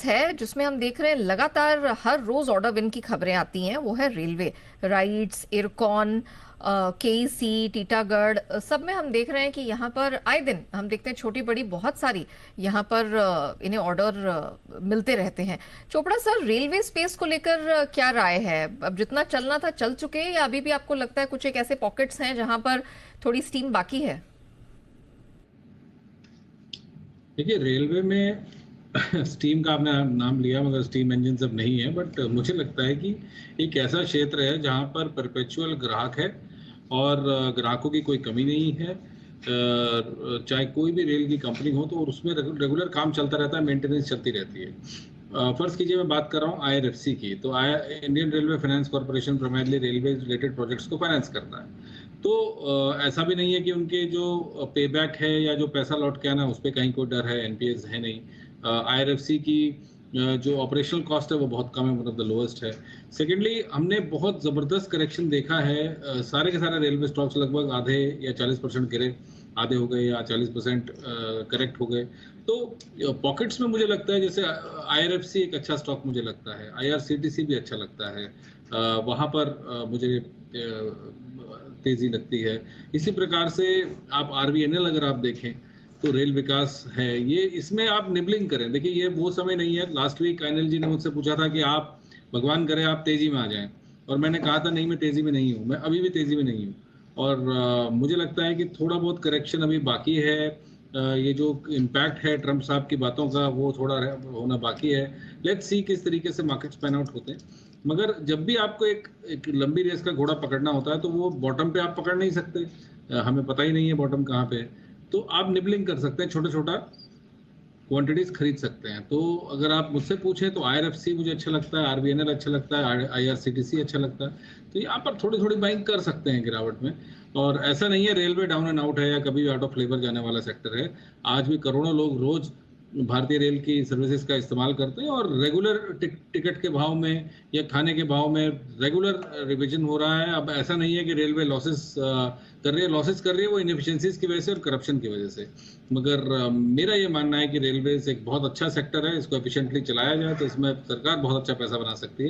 है जिसमें हम देख रहे हैं लगातार हर रोज ऑर्डर विन की खबरें आती हैं, वो है railway rights, IRCON, KEC, Titagarh, सब में हम देख रहे हैं कि यहाँ पर आए दिन हम देखते हैं छोटी बड़ी बहुत सारी यहाँ पर इन्हें ऑर्डर मिलते रहते हैं। चोपड़ा सर, रेलवे स्पेस को लेकर क्या राय है? अब जितना चलना था चल चुके हैं या अभी भी आपको लगता है कुछ एक ऐसे पॉकेट्स हैं जहां पर थोड़ी स्टीम बाकी है? देखिए, रेलवे में स्टीम का आपने नाम लिया, मगर स्टीम इंजन सब नहीं है। बट मुझे लगता है कि एक ऐसा क्षेत्र है जहां पर परपेचुअल ग्राहक है और ग्राहकों की कोई कमी नहीं है। चाहे कोई भी रेल की कंपनी हो तो उसमें रेगुलर काम चलता रहता है, मेंटेनेंस चलती रहती है। फर्ज कीजिए मैं बात कर रहा हूँ आईआरएफसी की, तो Indian railway finance corporation primarily railway related projects को फाइनेंस करता है। तो ऐसा भी नहीं है कि उनके जो पे बैक है या जो पैसा लौट के आना उस पर कहीं कोई डर है, एनपीएस है नहीं। आईआरएफसी की जो ऑपरेशनल कॉस्ट है वो बहुत कम है, मतलब द लोएस्ट है। सेकेंडली, हमने बहुत ज़बरदस्त करेक्शन देखा है। सारे के सारे रेलवे स्टॉक्स लगभग आधे या 40% गिरे, आधे हो गए या 40% करेक्ट हो गए। तो पॉकेट्स में मुझे लगता है जैसे आईआरएफसी एक अच्छा स्टॉक मुझे लगता है, आईआरसीटीसी भी अच्छा लगता है। वहाँ पर मुझे तेजी लगती है। इसी प्रकार से आप आरवीएनएल अगर आप देखें तो रेल विकास है ये, इसमें आप निबलिंग करें। देखिए, ये वो समय नहीं है। लास्ट वीक अनिल जी ने मुझसे पूछा था कि आप भगवान करे आप तेजी में आ जाएं, और मैंने कहा था नहीं, मैं तेजी में नहीं हूँ, मैं अभी भी तेजी में नहीं हूँ। और मुझे लगता है कि थोड़ा बहुत करेक्शन अभी बाकी है। ये जो इम्पैक्ट है ट्रंप साहब की बातों का वो थोड़ा होना बाकी है। लेट्स सी किस तरीके से मार्केट्स पैन आउट होते हैं। मगर जब भी आपको एक लंबी रेस का घोड़ा पकड़ना होता है तो वो बॉटम पे आप पकड़ नहीं सकते। हमें पता ही नहीं है बॉटम कहाँ पे है। तो आप निबलिंग कर सकते हैं, छोटा छोटा क्वांटिटीज खरीद सकते हैं। तो अगर आप मुझसे पूछें तो आईआरएफसी मुझे अच्छा लगता है, आरबीएनएल अच्छा लगता है, आईआरसीटीसी अच्छा लगता है। तो यहाँ पर थोड़ी थोड़ी बाइंग कर सकते हैं गिरावट में। और ऐसा नहीं है रेलवे डाउन एंड आउट है या कभी आउट ऑफ फ्लेवर जाने वाला सेक्टर है। आज भी करोड़ों लोग रोज भारतीय रेल की सर्विसेज का इस्तेमाल करते हैं, और रेगुलर टिकट के भाव में या खाने के भाव में रेगुलर रिविजन हो रहा है। अब ऐसा नहीं है कि रेलवे लॉसेस कर रही है। लॉसेस कर रही है वो इनएफिशिएंसीज की वजह से और करप्शन की वजह से। मगर मेरा ये मानना है कि रेलवे एक बहुत अच्छा सेक्टर है, इसको एफिशिएंटली चलाया जाए तो इसमें सरकार बहुत अच्छा पैसा बना सकती है।